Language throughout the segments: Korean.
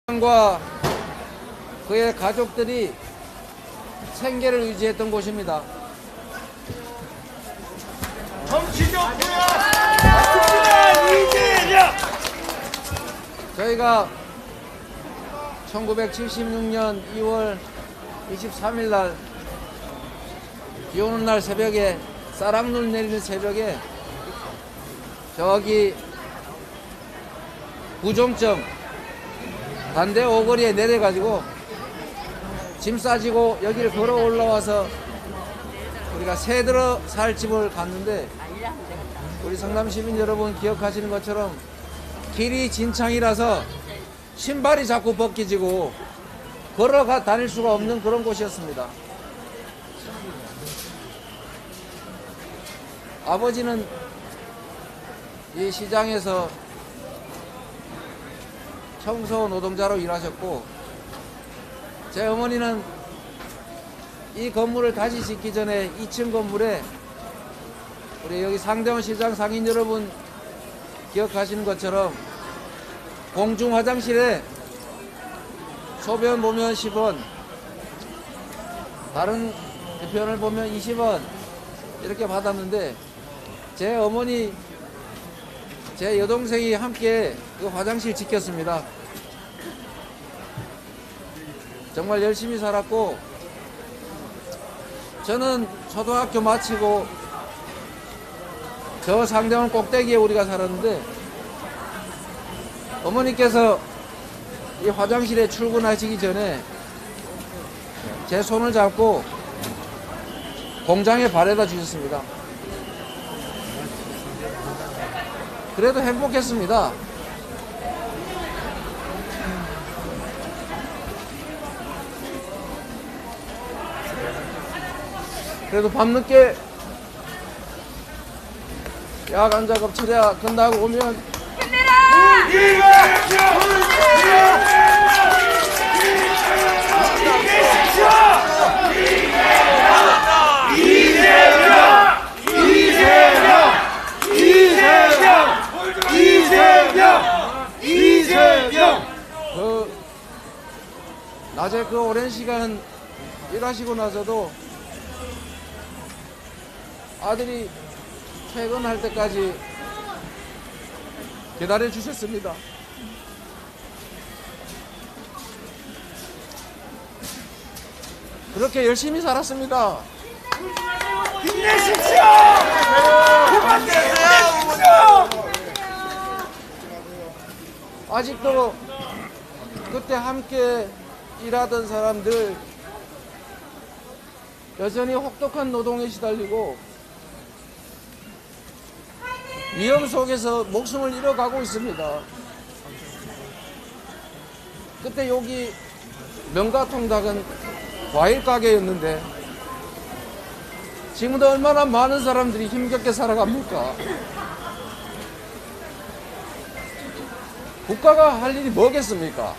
과 그의 가족들이 생계를 유지했던 곳입니다. 정치적부야 맞습니다. 이재명. 저희가 1976년 2월 23일 날 비 오는 날 새벽에, 쌀락눈 내리는 새벽에 저기 구정점 반대 오거리에 내려가지고 짐 싸지고 여기를 걸어 올라와서 우리가 새들어 살 집을 갔는데, 우리 성남 시민 여러분 기억하시는 것처럼 길이 진창이라서 신발이 자꾸 벗겨지고 걸어가 다닐 수가 없는 그런 곳이었습니다. 아버지는 이 시장에서 청소 노동자로 일하셨고, 제 어머니는 이 건물을 다시 짓기 전에 2층 건물에 우리 여기 상대원 시장 상인 여러분 기억하시는 것처럼 공중 화장실에 소변 보면 10원, 다른 편을 보면 20원 이렇게 받았는데, 제 어머니, 제 여동생이 함께 그 화장실 지켰습니다. 정말 열심히 살았고, 저는 초등학교 마치고 저 상대원 꼭대기에 우리가 살았는데, 어머니께서 이 화장실에 출근하시기 전에 제 손을 잡고 공장에 바래다 주셨습니다. 그래도 행복했습니다. 그래도 밤늦게 야간 작업 철야 끝나고 오면 이재명. 낮에 그 오랜 시간 일하시고 나서도 아들이 퇴근할 때까지 기다려 주셨습니다. 그렇게 열심히 살았습니다. 힘내십시오. 그만 힘내십시오. 아직도 그때 함께 일하던 사람들 여전히 혹독한 노동에 시달리고 위험 속에서 목숨을 잃어가고 있습니다. 그때 여기 명가통닭은 과일 가게였는데 지금도 얼마나 많은 사람들이 힘겹게 살아갑니까? 국가가 할 일이 뭐겠습니까?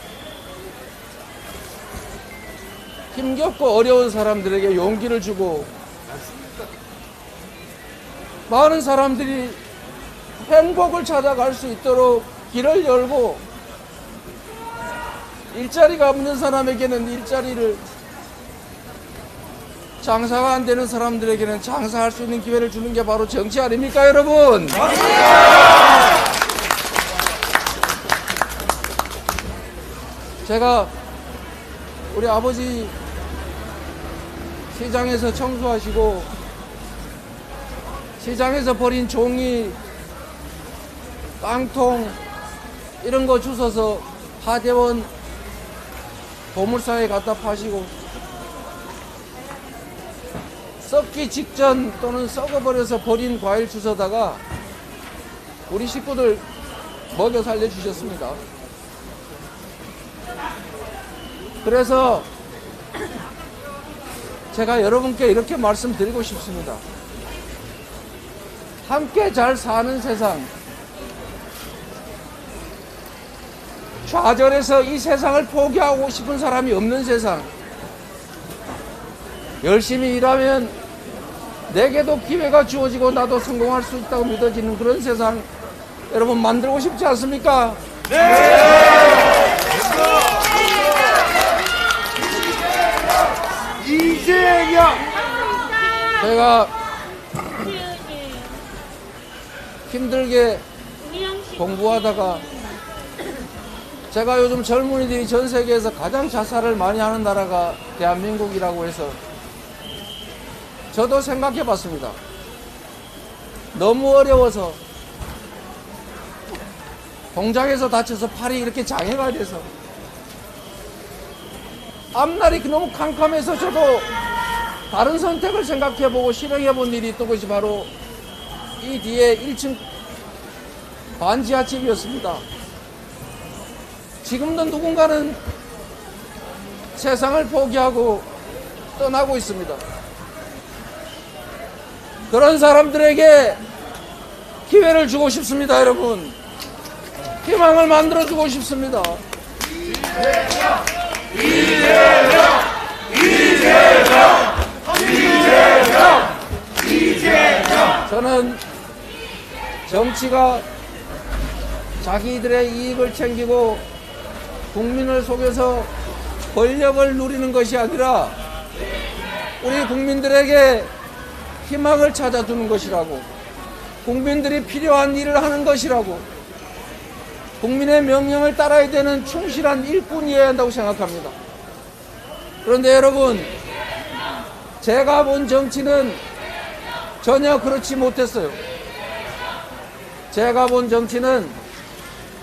힘겹고 어려운 사람들에게 용기를 주고 많은 사람들이 행복을 찾아갈 수 있도록 길을 열고, 일자리가 없는 사람에게는 일자리를, 장사가 안 되는 사람들에게는 장사할 수 있는 기회를 주는 게 바로 정치 아닙니까, 여러분? 제가 우리 아버지 시장에서 청소하시고 시장에서 버린 종이, 깡통 이런 거 주워서 하대원 보물상에 갖다 파시고 썩기 직전 또는 썩어버려서 버린 과일 주워다가 우리 식구들 먹여 살려주셨습니다. 그래서 제가 여러분께 이렇게 말씀드리고 싶습니다. 함께 잘 사는 세상, 좌절해서 이 세상을 포기하고 싶은 사람이 없는 세상, 열심히 일하면 내게도 기회가 주어지고 나도 성공할 수 있다고 믿어지는 그런 세상 여러분 만들고 싶지 않습니까? 네! 이재명! 제가 힘들게 공부하다가 제가 요즘 젊은이들이 전 세계에서 가장 자살을 많이 하는 나라가 대한민국이라고 해서 저도 생각해 봤습니다. 너무 어려워서 공장에서 다쳐서 팔이 이렇게 장애가 돼서 앞날이 너무 캄캄해서 저도 다른 선택을 생각해 보고 실행해 본 일이 있던 것이 바로 이 뒤에 1층 반지하집이었습니다. 지금도 누군가는 세상을 포기하고 떠나고 있습니다. 그런 사람들에게 기회를 주고 싶습니다, 여러분. 희망을 만들어 주고 싶습니다. 저는 정치가 자기들의 이익을 챙기고 국민을 속여서 권력을 누리는 것이 아니라 우리 국민들에게 희망을 찾아주는 것이라고, 국민들이 필요한 일을 하는 것이라고, 국민의 명령을 따라야 되는 충실한 일꾼이어야 한다고 생각합니다. 그런데 여러분, 제가 본 정치는 전혀 그렇지 못했어요. 제가 본 정치는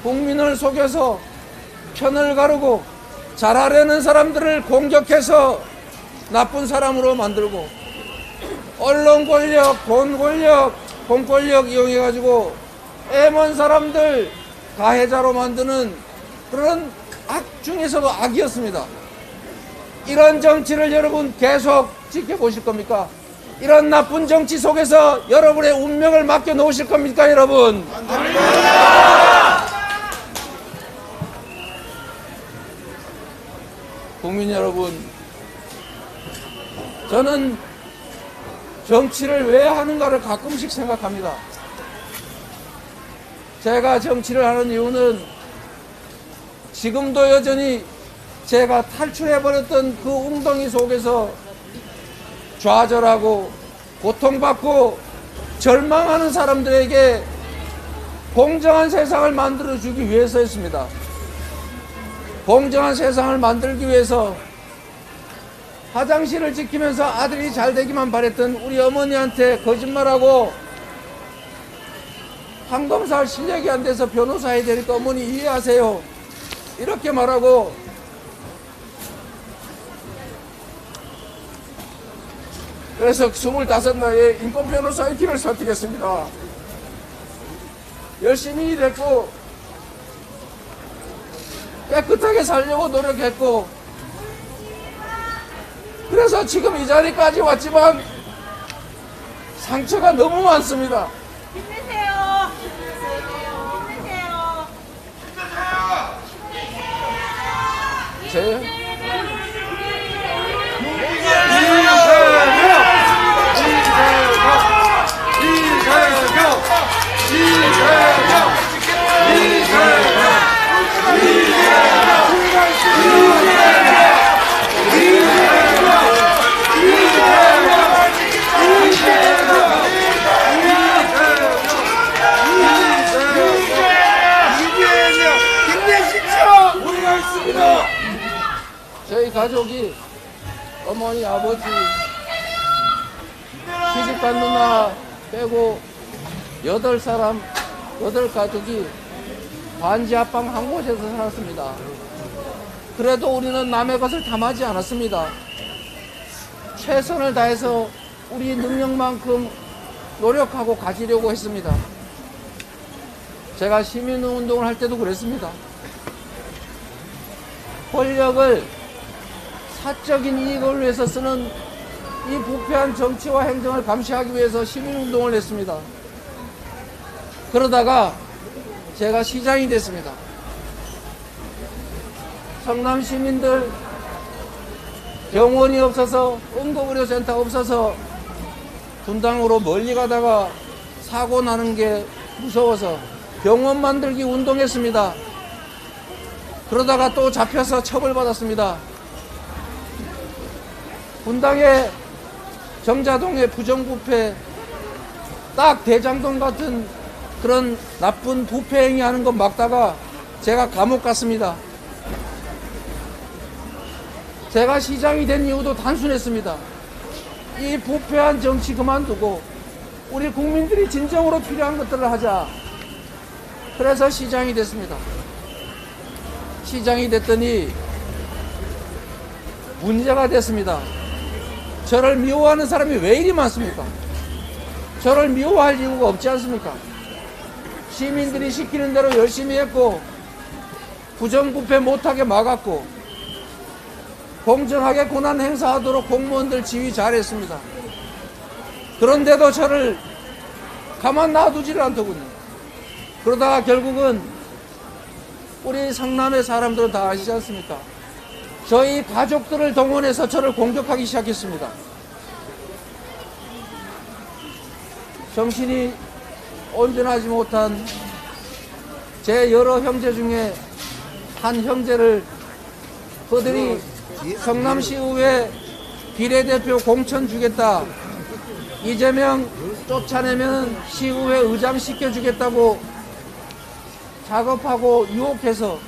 국민을 속여서 편을 가르고 잘하려는 사람들을 공격해서 나쁜 사람으로 만들고, 언론 권력, 돈 권력, 공권력 이용해가지고 애먼 사람들 가해자로 만드는 그런 악 중에서도 악이었습니다. 이런 정치를 여러분 계속 지켜보실 겁니까? 이런 나쁜 정치 속에서 여러분의 운명을 맡겨 놓으실 겁니까, 여러분? 국민 여러분, 저는 정치를 왜 하는가를 가끔씩 생각합니다. 제가 정치를 하는 이유는 지금도 여전히 제가 탈출해버렸던 그 웅덩이 속에서 좌절하고 고통받고 절망하는 사람들에게 공정한 세상을 만들어주기 위해서였습니다. 공정한 세상을 만들기 위해서 화장실을 지키면서 아들이 잘 되기만 바랬던 우리 어머니한테 거짓말하고 항검사 실력이 안 돼서 변호사 해야 되니까 어머니 이해하세요, 이렇게 말하고 그래서 25나이에 인권변호사의 길을 선택했습니다. 열심히 일했고 깨끗하게 살려고 노력했고 그래서 지금 이 자리까지 왔지만 상처가 너무 많습니다. 힘내세요. 힘내세요. 제 저희 가족이 어머니, 아버지, 시집간 누나 빼고 8가족이 반지하방 한 곳에서 살았습니다. 그래도 우리는 남의 것을 탐하지 않았습니다. 최선을 다해서 우리 능력만큼 노력하고 가지려고 했습니다. 제가 시민운동을 할 때도 그랬습니다. 권력을 사적인 이익을 위해서 쓰는 이 부패한 정치와 행정을 감시하기 위해서 시민운동을 했습니다. 그러다가 제가 시장이 됐습니다. 성남 시민들 병원이 없어서, 응급의료센터가 없어서 분당으로 멀리 가다가 사고 나는 게 무서워서 병원 만들기 운동했습니다. 그러다가 또 잡혀서 처벌받았습니다. 분당에 정자동의 부정부패, 딱 대장동 같은 그런 나쁜 부패 행위하는 거 막다가 제가 감옥 갔습니다. 제가 시장이 된 이유도 단순했습니다. 이 부패한 정치 그만두고 우리 국민들이 진정으로 필요한 것들을 하자. 그래서 시장이 됐습니다. 시장이 됐더니 문제가 됐습니다. 저를 미워하는 사람이 왜 이리 많습니까? 저를 미워할 이유가 없지 않습니까? 시민들이 시키는 대로 열심히 했고 부정부패 못하게 막았고 공정하게 권한 행사하도록 공무원들 지휘 잘했습니다. 그런데도 저를 가만 놔두지를 않더군요. 그러다가 결국은 우리 성남의 사람들은 다 아시지 않습니까? 저희 가족들을 동원해서 저를 공격하기 시작했습니다. 정신이 온전하지 못한 제 여러 형제 중에 한 형제를 그들이 성남시의회 비례대표 공천 주겠다, 이재명 쫓아내면 시의회 의장 시켜주겠다고 작업하고 유혹해서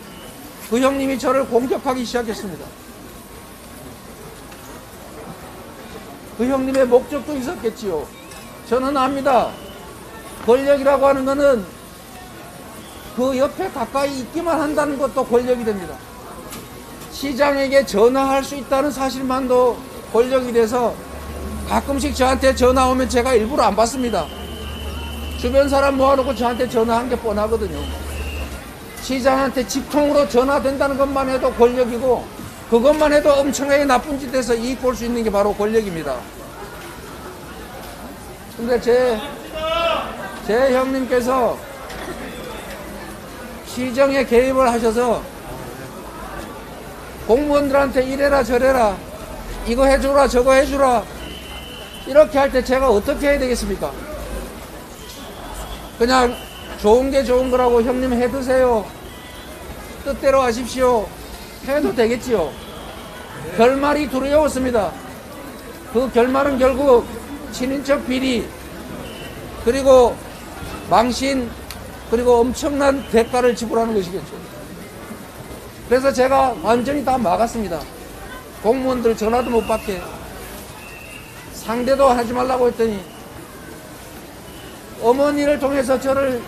그 형님이 저를 공격하기 시작했습니다. 그 형님의 목적도 있었겠지요. 저는 압니다. 권력이라고 하는 것은 그 옆에 가까이 있기만 한다는 것도 권력이 됩니다. 시장에게 전화할 수 있다는 사실만도 권력이 돼서 가끔씩 저한테 전화 오면 제가 일부러 안 받습니다. 주변 사람 모아놓고 저한테 전화한 게 뻔하거든요. 시장한테 직통으로 전화된다는 것만 해도 권력이고 그것만 해도 엄청나게 나쁜 짓에서 이익 볼 수 있는 게 바로 권력입니다. 근데 제 형님께서 시정에 개입을 하셔서 공무원들한테 이래라 저래라 이거 해주라 저거 해주라 이렇게 할 때 제가 어떻게 해야 되겠습니까? 그냥 좋은 게 좋은 거라고 형님 해 드세요, 뜻대로 하십시오 해도 되겠지요. 결말이 두려웠습니다. 그 결말은 결국 친인척 비리 그리고 망신 그리고 엄청난 대가를 지불하는 것이겠죠. 그래서 제가 완전히 다 막았습니다. 공무원들 전화도 못 받게 상대도 하지 말라고 했더니 어머니를 통해서 저를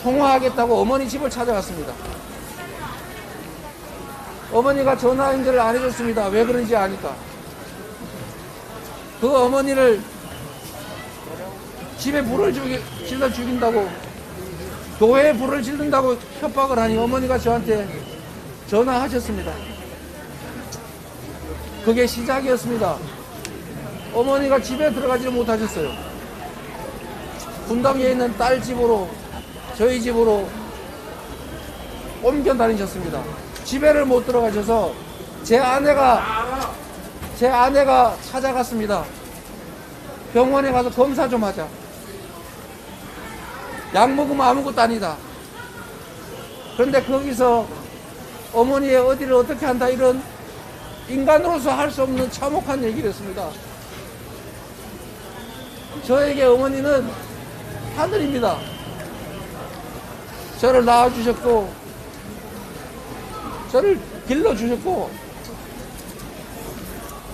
통화하겠다고 어머니 집을 찾아갔습니다. 어머니가 전화 연결을 안 해줬습니다. 왜 그런지 아니까. 그 어머니를 집에 불을 질러 죽인다고, 교회에 불을 지른다고 협박을 하니 어머니가 저한테 전화하셨습니다. 그게 시작이었습니다. 어머니가 집에 들어가지 못하셨어요. 분당에 있는 딸 집으로, 저희 집으로 옮겨 다니셨습니다. 집에를 못 들어가셔서 제 아내가 찾아갔습니다. 병원에 가서 검사 좀 하자. 약 먹으면 아무것도 아니다. 그런데 거기서 어머니의 어디를 어떻게 한다 이런 인간으로서 할 수 없는 참혹한 얘기를 했습니다. 저에게 어머니는 하늘입니다. 저를 낳아주셨고 저를 길러주셨고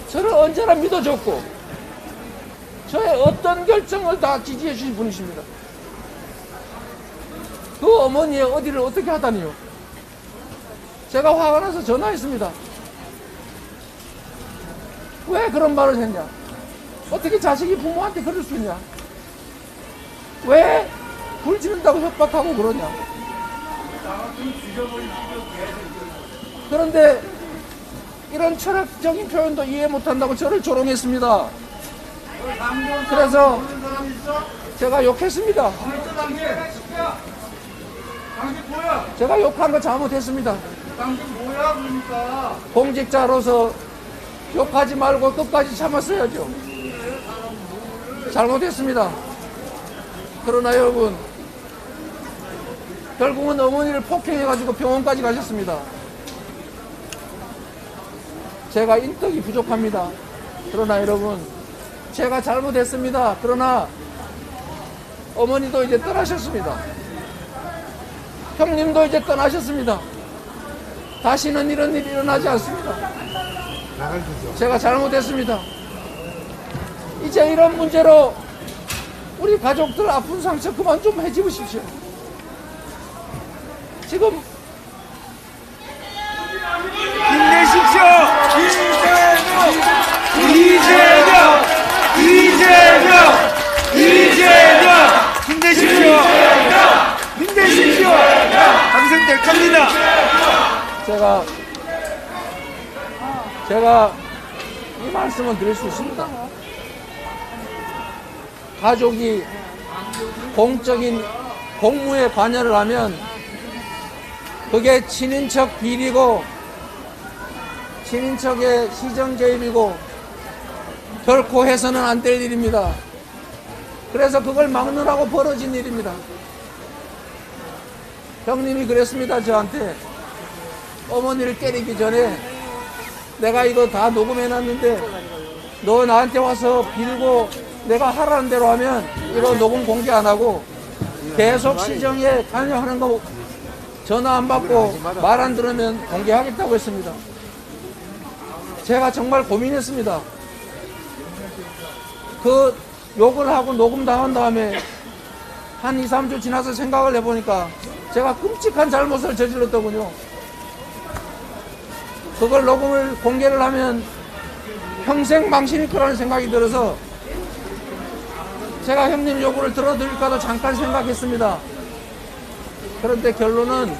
저를 언제나 믿어줬고 저의 어떤 결정을 다 지지해 주신 분이십니다. 그 어머니의 어디를 어떻게 하다니요. 제가 화가 나서 전화했습니다. 왜 그런 말을 했냐. 어떻게 자식이 부모한테 그럴 수 있냐. 왜 불 지른다고 협박하고 그러냐. 그런데 이런 철학적인 표현도 이해 못한다고 저를 조롱했습니다. 그래서 제가 욕했습니다. 제가 욕한 거 잘못했습니다. 공직자로서 욕하지 말고 끝까지 참았어야죠. 잘못했습니다. 그러나 여러분, 결국은 어머니를 폭행해가지고 병원까지 가셨습니다. 제가 인덕이 부족합니다. 그러나 여러분, 제가 잘못했습니다. 그러나 어머니도 이제 떠나셨습니다. 형님도 이제 떠나셨습니다. 다시는 이런 일이 일어나지 않습니다. 제가 잘못했습니다. 이제 이런 문제로 우리 가족들 아픈 상처 그만 좀 해집으십시오. 지금 힘내십시오. 이재명! 이재명! 이재명! 힘내십시오. 힘내십시오. 당선될 겁니다. 제가 이 말씀을 드릴 수 있습니다. 가족이 공적인 공무에 관여를 하면 그게 친인척 비리고 친인척의 시정 개입이고 결코 해서는 안 될 일입니다. 그래서 그걸 막느라고 벌어진 일입니다. 형님이 그랬습니다. 저한테 어머니를 때리기 전에 내가 이거 다 녹음해놨는데 너 나한테 와서 빌고 내가 하라는 대로 하면 이거 녹음 공개 안 하고 계속 시정에 관여하는 거 전화 안 받고 말 안 들으면 공개하겠다고 했습니다. 제가 정말 고민했습니다. 그 욕을 하고 녹음 당한 다음에 한 2, 3주 지나서 생각을 해보니까 제가 끔찍한 잘못을 저질렀더군요. 그걸 녹음을 공개를 하면 평생 망신일 거라는 생각이 들어서 제가 형님 요구를 들어드릴까도 잠깐 생각했습니다. 그런데 결론은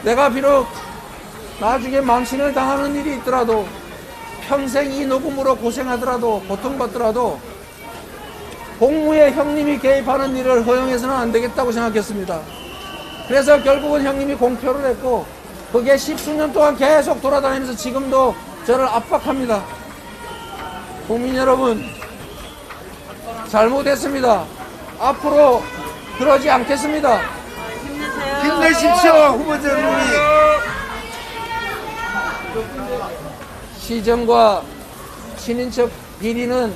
내가 비록 나중에 망신을 당하는 일이 있더라도 평생 이 녹음으로 고생하더라도 고통받더라도 공무에 형님이 개입하는 일을 허용해서는 안 되겠다고 생각했습니다. 그래서 결국은 형님이 공표를 했고 그게 10수년 동안 계속 돌아다니면서 지금도 저를 압박합니다. 국민 여러분, 잘못했습니다. 앞으로 그러지 않겠습니다. 힘내십시오. 후보자님이. 시정과 친인척 비리는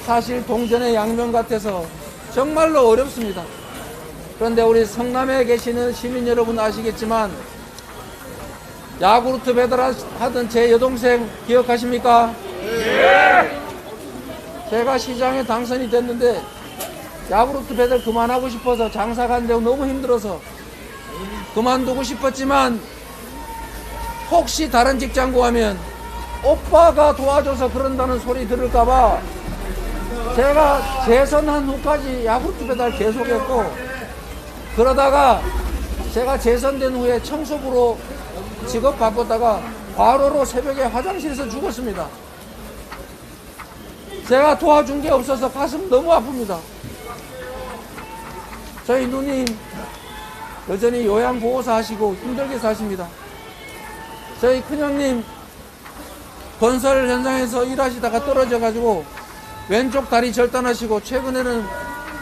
사실 동전의 양면 같아서 정말로 어렵습니다. 그런데 우리 성남에 계시는 시민 여러분 아시겠지만 야구르트 배달하던 제 여동생 기억하십니까? 네. 제가 시장에 당선이 됐는데 야구르트 배달 그만하고 싶어서 장사 가는데 너무 힘들어서 그만두고 싶었지만 혹시 다른 직장 구하면 오빠가 도와줘서 그런다는 소리 들을까봐 제가 재선한 후까지 야구르트 배달 계속했고 그러다가 제가 재선된 후에 청소부로 직업 바꿨다가 과로로 새벽에 화장실에서 죽었습니다. 제가 도와준 게 없어서 가슴 너무 아픕니다. 저희 누님 여전히 요양보호사 하시고 힘들게 사십니다. 저희 큰형님 건설 현장에서 일하시다가 떨어져가지고 왼쪽 다리 절단하시고 최근에는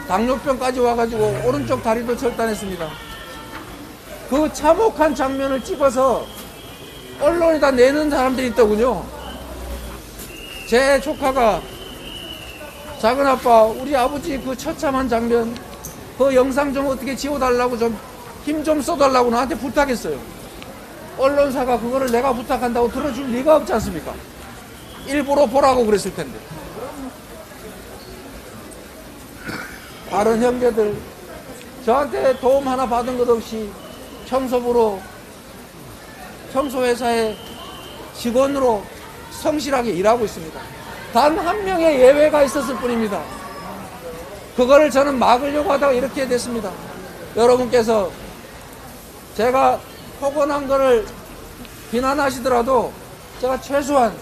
당뇨병까지 와가지고 오른쪽 다리도 절단했습니다. 그 참혹한 장면을 찍어서 언론에다 내는 사람들이 있더군요. 제 조카가 작은아빠 우리 아버지 그 처참한 장면 그 영상 좀 어떻게 지워달라고 좀 힘 좀 써달라고 나한테 부탁했어요. 언론사가 그거를 내가 부탁한다고 들어줄 리가 없지 않습니까? 일부러 보라고 그랬을 텐데. 다른 형제들 저한테 도움 하나 받은 것 없이 청소부로 청소회사의 직원으로 성실하게 일하고 있습니다. 단 한 명의 예외가 있었을 뿐입니다. 그거를 저는 막으려고 하다가 이렇게 됐습니다. 여러분께서 제가 폭언한 거를 비난하시더라도 제가 최소한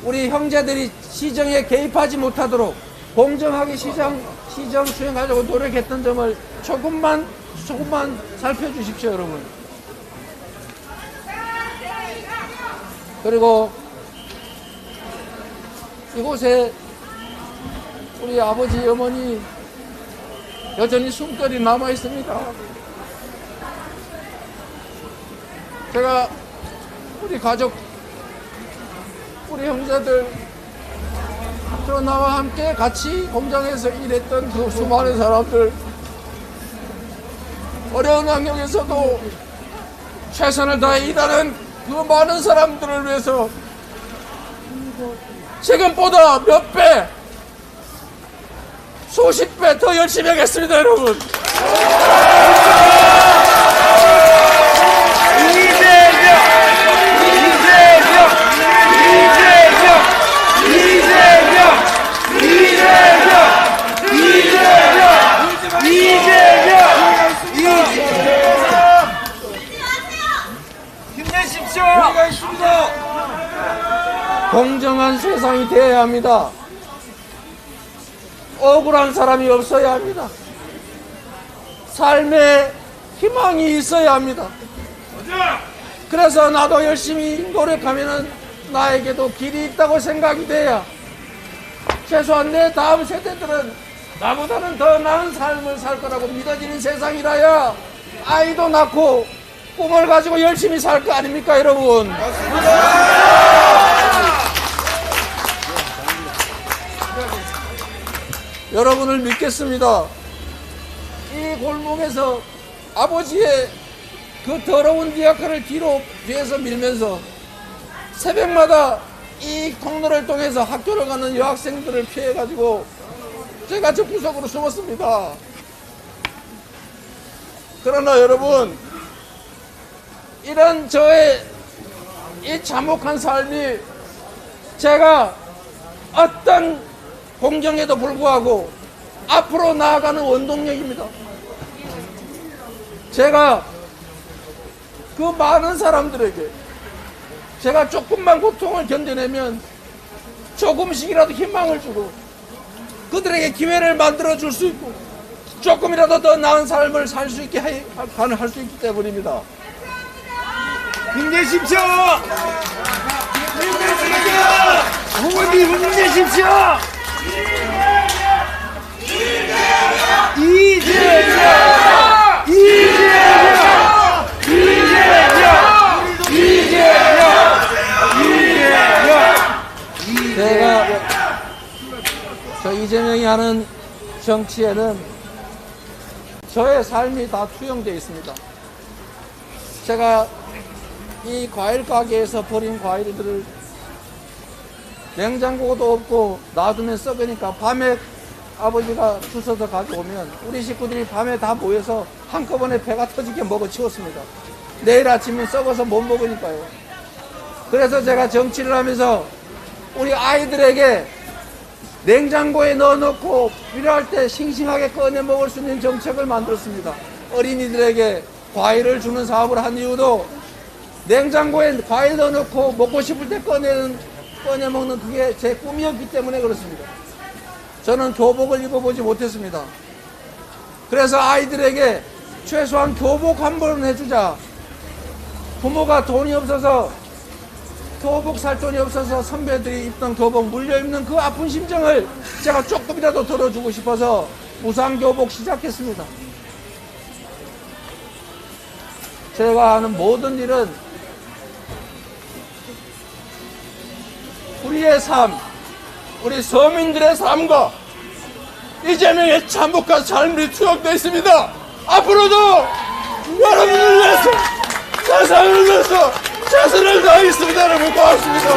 우리 형제들이 시정에 개입하지 못하도록 공정하게 시정 수행하려고 노력했던 점을 조금만 살펴주십시오, 여러분. 그리고 이곳에 우리 아버지, 어머니 여전히 숨결이 남아 있습니다. 제가 우리 가족, 우리 형제들 또 나와 함께 같이 공장에서 일했던 그 수많은 사람들, 어려운 환경에서도 최선을 다해 일하는 그 많은 사람들을 위해서 지금보다 몇 배, 수십 배 더 열심히 하겠습니다, 여러분. 힘내십시오. 공정한 세상이 되어야 합니다. 억울한 사람이 없어야 합니다. 삶에 희망이 있어야 합니다. 그래서 나도 열심히 노력하면은 나에게도 길이 있다고 생각이 돼야 최소한 내 다음 세대들은 나보다는 더 나은 삶을 살 거라고 믿어지는 세상이라야 아이도 낳고 꿈을 가지고 열심히 살 거 아닙니까, 여러분? 여러분을 믿겠습니다. 이 골목에서 아버지의 그 더러운 디아카를 뒤에서 밀면서 새벽마다 이 통로를 통해서 학교를 가는 여학생들을 피해가지고 제가 저 구석으로 숨었습니다. 그러나 여러분, 이런 저의 이 참혹한 삶이 제가 어떤 공정에도 불구하고 앞으로 나아가는 원동력입니다. 제가 그 많은 사람들에게 제가 조금만 고통을 견뎌내면 조금씩이라도 희망을 주고 그들에게 기회를 만들어 줄 수 있고 조금이라도 더 나은 삶을 살 수 있게 할 수 있기 때문입니다. 힘내십시오. 힘내십시오. 부모님 힘내십시오. 이재명! 이재명! 이재명! 이재명! 제가 저 이재명이 하는 정치에는 저의 삶이 다 투영되어 있습니다. 제가 이 과일 가게에서 버린 과일들을 냉장고도 없고 놔두면 썩으니까 밤에 아버지가 주워서 가져오면 우리 식구들이 밤에 다 모여서 한꺼번에 배가 터지게 먹어 치웠습니다. 내일 아침은 썩어서 못 먹으니까요. 그래서 제가 정치를 하면서 우리 아이들에게 냉장고에 넣어놓고 필요할 때 싱싱하게 꺼내 먹을 수 있는 정책을 만들었습니다. 어린이들에게 과일을 주는 사업을 한 이유도 냉장고에 과일 넣어놓고 먹고 싶을 때 꺼내 먹는 그게 제 꿈이었기 때문에 그렇습니다. 저는 교복을 입어보지 못했습니다. 그래서 아이들에게 최소한 교복 한 번은 해주자. 부모가 돈이 없어서 교복 살 돈이 없어서 선배들이 입던 교복 물려 입는 그 아픈 심정을 제가 조금이라도 덜어주고 싶어서 무상교복 시작했습니다. 제가 하는 모든 일은 우리의 삶, 우리 서민들의 삶과 이재명의 참혹한 삶이 투영되어 있습니다. 앞으로도 여러분을 위해서, 세상을 위해서 최선을 다하겠습니다. 여러분 고맙습니다.